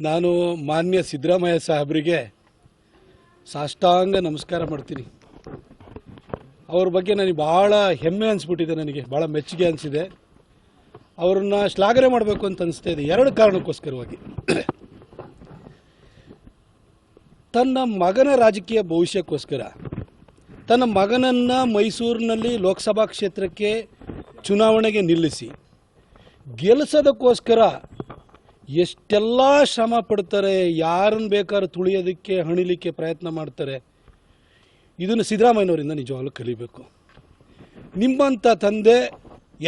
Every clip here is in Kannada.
ನಾನು ಮಾನ್ಯ ಸಿದ್ದರಾಮಯ್ಯ ಸಾಹೇಬರಿಗೆ ಸಾಷ್ಟಾಂಗ ನಮಸ್ಕಾರ ಮಾಡ್ತೀನಿ. ಅವ್ರ ಬಗ್ಗೆ ನನಗೆ ಭಾಳ ಹೆಮ್ಮೆ ಅನಿಸ್ಬಿಟ್ಟಿದೆ, ನನಗೆ ಭಾಳ ಮೆಚ್ಚುಗೆ ಅನಿಸಿದೆ. ಅವ್ರನ್ನ ಶ್ಲಾಘನೆ ಮಾಡಬೇಕು ಅಂತ ಅನಿಸ್ತಾ ಇದೆ. ಎರಡು ಕಾರಣಕ್ಕೋಸ್ಕರವಾಗಿ. ತನ್ನ ಮಗನ ರಾಜಕೀಯ ಭವಿಷ್ಯಕ್ಕೋಸ್ಕರ ತನ್ನ ಮಗನನ್ನು ಮೈಸೂರಿನಲ್ಲಿ ಲೋಕಸಭಾ ಕ್ಷೇತ್ರಕ್ಕೆ ಚುನಾವಣೆಗೆ ನಿಲ್ಲಿಸಿ ಗೆಲ್ಲಿಸೋದಕ್ಕೋಸ್ಕರ ಎಷ್ಟೆಲ್ಲ ಶ್ರಮ ಪಡ್ತಾರೆ, ಯಾರನ್ನು ಬೇಕಾದ್ರೂ ತುಳಿಯೋದಕ್ಕೆ ಹಣಿಲಿಕ್ಕೆ ಪ್ರಯತ್ನ ಮಾಡ್ತಾರೆ. ಇದನ್ನು ಸಿದ್ದರಾಮಯ್ಯನವರಿಂದ ನಿಜವಾಗ್ಲೂ ಕಲಿಬೇಕು. ನಿಮ್ಮಂಥ ತಂದೆ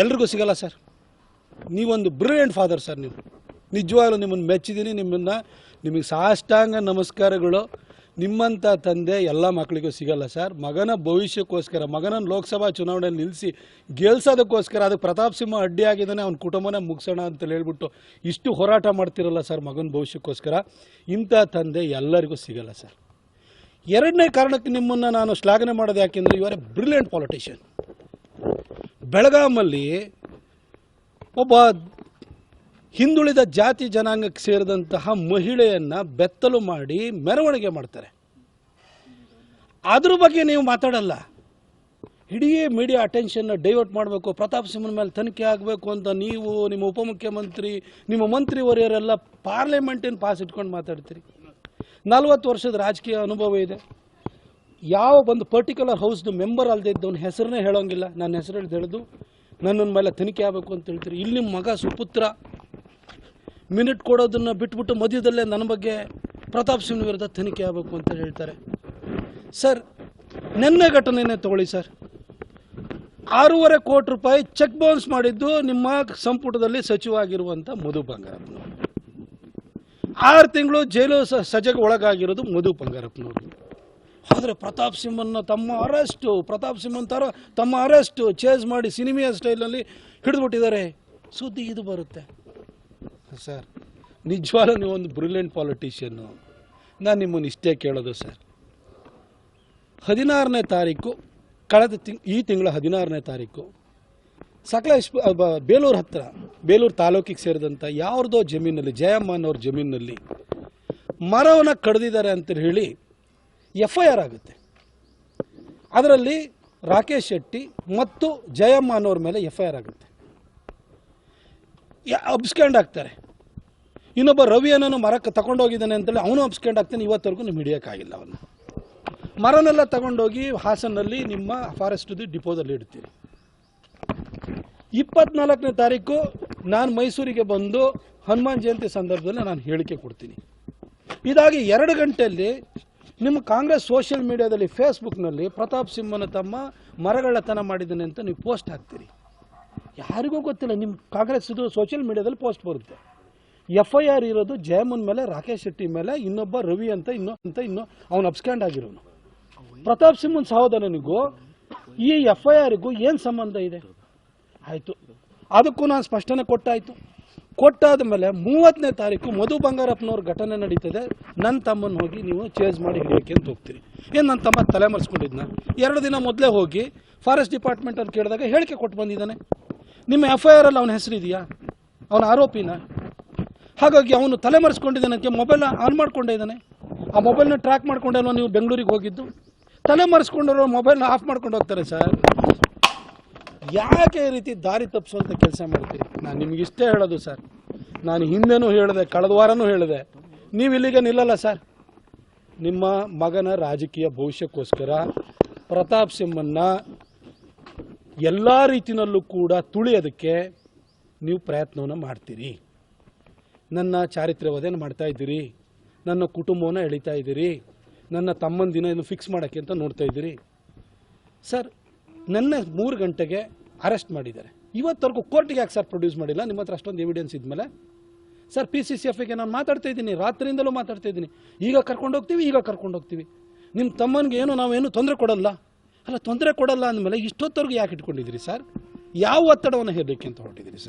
ಎಲ್ರಿಗೂ ಸಿಗಲ್ಲ ಸರ್. ನೀವೊಂದು ಬ್ರಿಲಿಯಂಟ್ ಫಾದರ್ ಸರ್. ನೀವು ನಿಜವಾಗ್ಲೂ ನಿಮ್ಮನ್ನು ಮೆಚ್ಚಿದ್ದೀನಿ. ನಿಮಗೆ ಸಾಷ್ಟಾಂಗ ನಮಸ್ಕಾರಗಳು. ನಿಮ್ಮಂಥ ತಂದೆ ಎಲ್ಲ ಮಕ್ಕಳಿಗೂ ಸಿಗಲ್ಲ ಸರ್. ಮಗನ ಭವಿಷ್ಯಕ್ಕೋಸ್ಕರ, ಮಗನನ್ನು ಲೋಕಸಭಾ ಚುನಾವಣೆಯಲ್ಲಿ ನಿಲ್ಲಿಸಿ ಗೆಲ್ಸೋದಕ್ಕೋಸ್ಕರ, ಅದಕ್ಕೆ ಪ್ರತಾಪ್ ಸಿಂಹ ಅಡ್ಡಿಯಾಗಿದ್ದಾನೆ, ಅವನ ಕುಟುಂಬನೇ ಮುಗಿಸೋಣ ಅಂತ ಹೇಳ್ಬಿಟ್ಟು ಇಷ್ಟು ಹೋರಾಟ ಮಾಡ್ತಿರಲ್ಲ ಸರ್ ಮಗನ ಭವಿಷ್ಯಕ್ಕೋಸ್ಕರ. ಇಂಥ ತಂದೆ ಎಲ್ಲರಿಗೂ ಸಿಗಲ್ಲ ಸರ್. ಎರಡನೇ ಕಾರಣಕ್ಕೆ ನಿಮ್ಮನ್ನು ನಾನು ಶ್ಲಾಘನೆ ಮಾಡೋದು ಯಾಕೆಂದರೆ you are a brilliant politician. ಬೆಳಗಾಮಲ್ಲಿ ಒಬ್ಬ ಹಿಂದುಳಿದ ಜಾತಿ ಜನಾಂಗಕ್ಕೆ ಸೇರಿದಂತಹ ಮಹಿಳೆಯನ್ನು ಬೆತ್ತಲು ಮಾಡಿ ಮೆರವಣಿಗೆ ಮಾಡ್ತಾರೆ. ಅದ್ರ ಬಗ್ಗೆ ನೀವು ಮಾತಾಡಲ್ಲ. ಇಡೀ ಮೀಡಿಯಾ ಅಟೆನ್ಷನ್ನ ಡೈವರ್ಟ್ ಮಾಡಬೇಕು, ಪ್ರತಾಪ್ ಸಿಂಹನ ಮೇಲೆ ತನಿಖೆ ಆಗಬೇಕು ಅಂತ ನೀವು, ನಿಮ್ಮ ಉಪಮುಖ್ಯಮಂತ್ರಿ, ನಿಮ್ಮ ಮಂತ್ರಿವರಿಯರೆಲ್ಲ ಪಾರ್ಲಿಮೆಂಟಿನ ಪಾಸ್ ಇಟ್ಕೊಂಡು ಮಾತಾಡ್ತೀರಿ. 40 ವರ್ಷದ ರಾಜಕೀಯ ಅನುಭವ ಇದೆ. ಯಾವ ಒಂದು ಪರ್ಟಿಕ್ಯುಲರ್ ಹೌಸ್ದು ಮೆಂಬರ್ ಅಲ್ಲದೆ ಇದ್ದವನ ಹೆಸರನ್ನೇ ಹೇಳೋಂಗಿಲ್ಲ. ನನ್ನ ಹೆಸರು ಹೇಳಿದು ನನ್ನ ಮೇಲೆ ತನಿಖೆ ಆಗಬೇಕು ಅಂತ ಹೇಳ್ತೀರಿ. ಇಲ್ಲಿ ನಿಮ್ಮ ಮಗ ಸುಪುತ್ರ ಮಿನಿಟ್ ಕೊಡೋದನ್ನು ಬಿಟ್ಬಿಟ್ಟು ಮಧ್ಯದಲ್ಲೇ ನನ್ನ ಬಗ್ಗೆ ಪ್ರತಾಪ್ ಸಿಂಹ ವಿರುದ್ಧ ತನಿಖೆ ಆಗಬೇಕು ಅಂತ ಹೇಳ್ತಾರೆ. ಸರ್, ನಿನ್ನೆ ಘಟನೆನೇ ತಗೊಳ್ಳಿ ಸರ್. 6.5 ಕೋಟಿ ರೂಪಾಯಿ ಚೆಕ್ ಬೌನ್ಸ್ ಮಾಡಿದ್ದು ನಿಮ್ಮ ಸಂಪುಟದಲ್ಲಿ ಸಚಿವ ಆಗಿರುವಂಥ ಮಧು ಬಂಗಾರಪ್ಪನವರು. 6 ತಿಂಗಳು ಜೈಲು ಸಜೆಗೆ ಒಳಗಾಗಿರೋದು ಮಧು ಬಂಗಾರಪ್ಪನವರು. ಆದರೆ ಪ್ರತಾಪ್ ಸಿಂಹನ ತಮ್ಮ ಅರೆಸ್ಟು ಚೇಸ್ ಮಾಡಿ ಸಿನಿಮಾ ಸ್ಟೈಲ್ನಲ್ಲಿ ಹಿಡಿದ್ಬಿಟ್ಟಿದ್ದಾರೆ. ಸುದ್ದಿ ಇದು ಬರುತ್ತೆ ಸರ್. ನಿಜವಾಗ್ಲೂ ನೀವೊಂದು ಬ್ರಿಲಿಯಂಟ್ ಪಾಲಿಟಿಷಿಯನ್ನು. ನಾನು ನಿಮ್ಮನ್ನು ಇಷ್ಟೇ ಕೇಳೋದು ಸರ್. 16ನೇ ತಾರೀಕು ಈ ತಿಂಗಳ 16ನೇ ತಾರೀಕು ಬೇಲೂರು ಹತ್ತಿರ, ಬೇಲೂರು ತಾಲೂಕಿಗೆ ಸೇರಿದಂಥ ಯಾವ್ದೋ ಜಮೀನಲ್ಲಿ, ಜಯಮ್ಮನ್ ಅವ್ರ ಜಮೀನಲ್ಲಿ ಮರವನ್ನು ಕಡ್ದಿದ್ದಾರೆ ಅಂತ ಹೇಳಿ FIR ಆಗುತ್ತೆ. ಅದರಲ್ಲಿ ರಾಕೇಶ್ ಶೆಟ್ಟಿ ಮತ್ತು ಜಯಮ್ಮ ಅನ್ನೋರ ಮೇಲೆ FIR ಆಗುತ್ತೆ. ಅಬ್ಸ್ಕ್ಯಾಂಡ್ ಆಗ್ತಾರೆ. ಇನ್ನೊಬ್ಬ ರವಿಯನ್ನೂ ಮರಕ್ಕೆ ತಗೊಂಡೋಗಿದ್ದಾನೆ ಅಂತೇಳಿ ಅವನು ಅಬ್ಸ್ಕ್ಯಾಂಡ್ ಆಗ್ತಾನೆ. ಇವತ್ತವರೆಗೂ ನೀವು ಹಿಡಿಯೋಕ್ಕಾಗಿಲ್ಲ ಅವನ್ನ. ಮರನೆಲ್ಲ ತಗೊಂಡೋಗಿ ಹಾಸನಲ್ಲಿ ನಿಮ್ಮ ಫಾರೆಸ್ಟ್ ಡಿಪೋದಲ್ಲಿ ಇಡ್ತೀರಿ. 24ನೇ ತಾರೀಕು ನಾನು ಮೈಸೂರಿಗೆ ಬಂದು ಹನುಮಾನ್ ಜಯಂತಿ ಸಂದರ್ಭದಲ್ಲಿ ನಾನು ಹೇಳಿಕೆ ಕೊಡ್ತೀನಿ. ಇದಾಗಿ 2 ಗಂಟೆಯಲ್ಲಿ ನಿಮ್ಮ ಕಾಂಗ್ರೆಸ್ ಸೋಷಿಯಲ್ ಮೀಡಿಯಾದಲ್ಲಿ, ಫೇಸ್ಬುಕ್ನಲ್ಲಿ ಪ್ರತಾಪ್ ಸಿಂಹನ ತಮ್ಮ ಮರಗಳ್ಳತನ ಮಾಡಿದ್ದಾನೆ ಅಂತ ನೀವು ಪೋಸ್ಟ್ ಹಾಕ್ತೀರಿ. ಯಾರಿಗೂ ಗೊತ್ತಿಲ್ಲ. ನಿಮ್ಮ ಕಾಂಗ್ರೆಸ್ದು ಸೋಷಿಯಲ್ ಮೀಡಿಯಾದಲ್ಲಿ ಪೋಸ್ಟ್ ಬರುತ್ತೆ. FIR ಇರೋದು ಜಯಮನ್ ಮೇಲೆ, ರಾಕೇಶ್ ಶೆಟ್ಟಿ ಮೇಲೆ, ಇನ್ನೊಬ್ಬ ರವಿ ಅಂತ ಇನ್ನು ಅವನು ಅಬ್ಸ್ಕ್ಯಾಂಡ್ ಆಗಿರೋನು. ಪ್ರತಾಪ್ ಸಿಂಹನ್ ಸಹೋದರನಿಗೂ ಈ FIRಗೂ ಏನು ಸಂಬಂಧ ಇದೆ? ಆಯಿತು, ಅದಕ್ಕೂ ನಾನು ಸ್ಪಷ್ಟನೆ ಕೊಟ್ಟಾದ ಮೇಲೆ 30ನೇ ತಾರೀಕು ಮಧು ಬಂಗಾರಪ್ಪನವ್ರ ಘಟನೆ ನಡೀತದೆ. ನನ್ನ ತಮ್ಮನ್ನು ಹೋಗಿ ನೀವು ಚೇಸ್ ಮಾಡಿ ಹಿಡಿಯೋಕೆ ಅಂತ ಹೋಗ್ತೀರಿ. ಏನು ನನ್ನ ತಮ್ಮ ತಲೆ ಮರೆಸ್ಕೊಂಡಿದ್ನ? 2 ದಿನ ಮೊದಲೇ ಹೋಗಿ ಫಾರೆಸ್ಟ್ ಡಿಪಾರ್ಟ್ಮೆಂಟಲ್ಲಿ ಕೇಳಿದಾಗ ಹೇಳಿಕೆ ಕೊಟ್ಟು ಬಂದಿದ್ದಾನೆ. ನಿಮ್ಮ FIR ಅಲ್ಲಿ ಅವನ ಹೆಸರಿದೆಯಾ? ಅವನ ಆರೋಪಿನ? ಹಾಗಾಗಿ ಅವನು ತಲೆ ಮರೆಸ್ಕೊಂಡಿದ್ದಾನಕ್ಕೆ ಮೊಬೈಲ್ ಆನ್ ಮಾಡ್ಕೊಂಡೇ ಇದ್ದಾನೆ. ಆ ಮೊಬೈಲ್ನ ಟ್ರ್ಯಾಕ್ ಮಾಡ್ಕೊಂಡಲ್ವ ನೀವು ಬೆಂಗಳೂರಿಗೆ ಹೋಗಿದ್ದು? ತಲೆ ಮರೆಸ್ಕೊಂಡವರು ಮೊಬೈಲ್ನ ಆಫ್ ಮಾಡ್ಕೊಂಡು ಹೋಗ್ತಾರೆ ಸರ್. ಯಾಕೆ ಈ ರೀತಿ ದಾರಿ ತಪ್ಪಿಸುವಂಥ ಕೆಲಸ ಮಾಡ್ತೀರಿ? ನಾನು ನಿಮಗಿಷ್ಟೇ ಹೇಳೋದು ಸರ್. ನಾನು ಹಿಂದೆನೂ ಹೇಳಿದೆ, ಕಳೆದ ವಾರನೂ ಹೇಳಿದೆ, ನೀವು ಇಲ್ಲಿಗೆ ನಿಲ್ಲಲ್ಲ ಸರ್. ನಿಮ್ಮ ಮಗನ ರಾಜಕೀಯ ಭವಿಷ್ಯಕ್ಕೋಸ್ಕರ ಪ್ರತಾಪ್ ಸಿಂಹನ್ನ ಎಲ್ಲ ರೀತಿಯಲ್ಲೂ ಕೂಡ ತುಳಿಯೋದಕ್ಕೆ ನೀವು ಪ್ರಯತ್ನವನ್ನು ಮಾಡ್ತೀರಿ. ನನ್ನ ಚಾರಿತ್ರ್ಯವಧೆಯನ್ನು ಮಾಡ್ತಾ ಇದ್ದೀರಿ, ನನ್ನ ಕುಟುಂಬವನ್ನು ಎಳಿತಾ ಇದ್ದೀರಿ, ನನ್ನ ತಮ್ಮನ ದಿನ ಇನ್ನು ಫಿಕ್ಸ್ ಮಾಡೋಕ್ಕೆ ಅಂತ ನೋಡ್ತಾ ಇದ್ದೀರಿ ಸರ್. ನನ್ನ 3 ಗಂಟೆಗೆ ಅರೆಸ್ಟ್ ಮಾಡಿದ್ದಾರೆ. ಇವತ್ತವರೆಗೂ ಕೋರ್ಟಿಗೆ ಯಾಕೆ ಸರ್ ಪ್ರೊಡ್ಯೂಸ್ ಮಾಡಿಲ್ಲ? ನಿಮ್ಮ ಹತ್ರ ಅಷ್ಟೊಂದು ಎವಿಡೆನ್ಸ್ ಇದ್ಮೇಲೆ ಸರ್. PCCFಗೆ ನಾನು ಮಾತಾಡ್ತಾ ಇದ್ದೀನಿ, ರಾತ್ರಿಯಿಂದಲೂ ಮಾತಾಡ್ತಾ ಇದ್ದೀನಿ. ಈಗ ಕರ್ಕೊಂಡು ಹೋಗ್ತೀವಿ. ನಿಮ್ಮ ತಮ್ಮನಿಗೆ ನಾವೇನು ತೊಂದರೆ ಕೊಡಲ್ಲ. ಅಲ್ಲ, ತೊಂದರೆ ಕೊಡಲ್ಲ ಅಂದಮೇಲೆ ಇಷ್ಟೊತ್ತವರೆಗೂ ಯಾಕೆ ಇಟ್ಕೊಂಡಿದ್ದೀರಿ ಸರ್? ಯಾವ ಒತ್ತಡವನ್ನು ಹೇರಲಿಕ್ಕೆ ಅಂತ ಹೊರಟಿದ್ದೀರಿ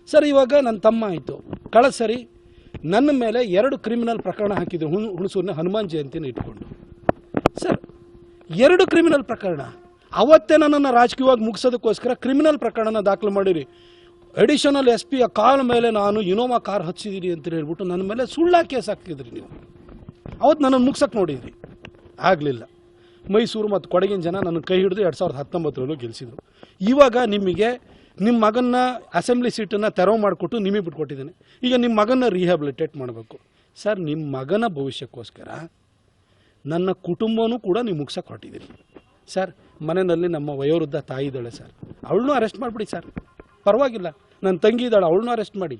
ಸರ್? ಇವಾಗ ನನ್ನ ತಮ್ಮ ಆಯಿತು, ಕಳೆದ ಸರಿ ನನ್ನ ಮೇಲೆ 2 ಕ್ರಿಮಿನಲ್ ಪ್ರಕರಣ ಹಾಕಿದ್ರು ಹುಣಸೂರಿನ ಹನುಮಾನ್ ಜಯಂತಿನ ಇಟ್ಕೊಂಡು. ಸರ್, 2 ಕ್ರಿಮಿನಲ್ ಪ್ರಕರಣ. ಅವತ್ತೇ ನನ್ನನ್ನು ರಾಜಕೀಯವಾಗಿ ಮುಗಿಸೋದಕ್ಕೋಸ್ಕರ ಕ್ರಿಮಿನಲ್ ಪ್ರಕರಣನ ದಾಖಲು ಮಾಡಿರಿ. ಅಡಿಷನಲ್ SP ಕಾಲ ಮೇಲೆ ನಾನು ಇನೋವಾ ಕಾರ್ ಹಚ್ಚಿದ್ದೀರಿ ಅಂತ ಹೇಳ್ಬಿಟ್ಟು ನನ್ನ ಮೇಲೆ ಸುಳ್ಳ ಕೇಸ್ ಹಾಕಿದ್ರಿ ನೀವು. ಅವತ್ತು ನನ್ನನ್ನು ಮುಗ್ಸಕ್ಕೆ ನೋಡಿದ್ರಿ, ಆಗಲಿಲ್ಲ. ಮೈಸೂರು ಮತ್ತು ಕೊಡಗಿನ ಜನ ನನ್ನ ಕೈ ಹಿಡಿದು 2019 ಗೆಲ್ಲಿಸಿದ್ರು. ಇವಾಗ ನಿಮಗೆ ನಿಮ್ಮ ಮಗನ್ನ ಅಸೆಂಬ್ಲಿ ಸೀಟನ್ನು ತೆರವು ಮಾಡಿಕೊಟ್ಟು ನಿಮಗೆ ಬಿಟ್ಕೊಟ್ಟಿದ್ದೇನೆ. ಈಗ ನಿಮ್ಮ ಮಗನ ರಿಹ್ಯಾಬಿಲಿಟೇಟ್ ಮಾಡಬೇಕು ಸರ್. ನಿಮ್ಮ ಮಗನ ಭವಿಷ್ಯಕ್ಕೋಸ್ಕರ ನನ್ನ ಕುಟುಂಬನೂ ಕೂಡ ನೀವು ಮುಗ್ಸಕ್ಕೆ ಹೊರಟಿದ್ದೀರಿ ಸರ್. ಮನೆಯಲ್ಲಿ ನಮ್ಮ ವಯೋವೃದ್ಧ ತಾಯಿ ಇದ್ದಾಳೆ ಸರ್, ಅವಳನ್ನೂ ಅರೆಸ್ಟ್ ಮಾಡಿಬಿಡಿ ಸರ್, ಪರವಾಗಿಲ್ಲ. ನನ್ನ ತಂಗಿ ಇದ್ದಾಳೆ, ಅವಳನ್ನೂ ಅರೆಸ್ಟ್ ಮಾಡಿ.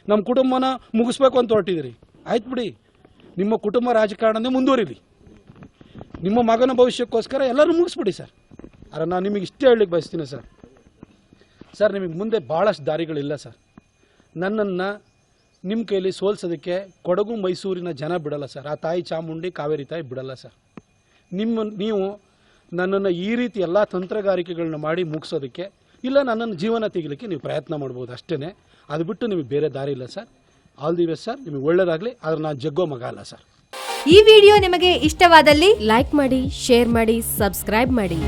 ನಮ್ಮ ಕುಟುಂಬನ ಮುಗಿಸ್ಬೇಕು ಅಂತ ಹೊರಟಿದ್ದೀರಿ, ಆಯ್ತು ಬಿಡಿ. ನಿಮ್ಮ ಕುಟುಂಬ ರಾಜಕಾರಣನೇ ಮುಂದುವರಿಲಿ. ನಿಮ್ಮ ಮಗನ ಭವಿಷ್ಯಕ್ಕೋಸ್ಕರ ಎಲ್ಲರೂ ಮುಗಿಸ್ಬಿಡಿ ಸರ್. ಆದರೆ ನಾನು ನಿಮಗೆ ಇಷ್ಟೇ ಹೇಳಲಿಕ್ಕೆ ಬಯಸ್ತೀನಿ ಸರ್. ಸರ್, ನಿಮಗೆ ಮುಂದೆ ಭಾಳಷ್ಟು ದಾರಿಗಳಿಲ್ಲ ಸರ್. ನನ್ನನ್ನು ನಿಮ್ಮ ಕೈಲಿ ಸೋಲ್ಸೋದಕ್ಕೆ ಕೊಡಗು ಮೈಸೂರಿನ ಜನ ಬಿಡಲ್ಲ ಸರ್. ಆ ತಾಯಿ ಚಾಮುಂಡಿ ಕಾವೇರಿ ತಾಯಿ ಬಿಡಲ್ಲ ಸರ್. ನೀವು ನನ್ನನ್ನು ಈ ರೀತಿ ಎಲ್ಲ ತಂತ್ರಗಾರಿಕೆಗಳನ್ನ ಮಾಡಿ ಮುಗಿಸೋದಕ್ಕೆ, ಇಲ್ಲ ನನ್ನನ್ನು ಜೀವನ ತೆಗಿಲಿಕ್ಕೆ ನೀವು ಪ್ರಯತ್ನ ಮಾಡ್ಬೋದು ಅಷ್ಟೇ. ಅದು ಬಿಟ್ಟು ನಿಮಗೆ ಬೇರೆ ದಾರಿ ಇಲ್ಲ sir. All the best sir, ನಿಮಗೆ ಒಳ್ಳೆಯದಾಗಲಿ. ಆದರೆ ನಾನು ಜಗ್ಗೋ ಮಗ ಅಲ್ಲ ಸರ್. ಈ ವಿಡಿಯೋ ನಿಮಗೆ ಇಷ್ಟವಾದಲ್ಲಿ ಲೈಕ್ ಮಾಡಿ, ಶೇರ್ ಮಾಡಿ, ಸಬ್ಸ್ಕ್ರೈಬ್ ಮಾಡಿ.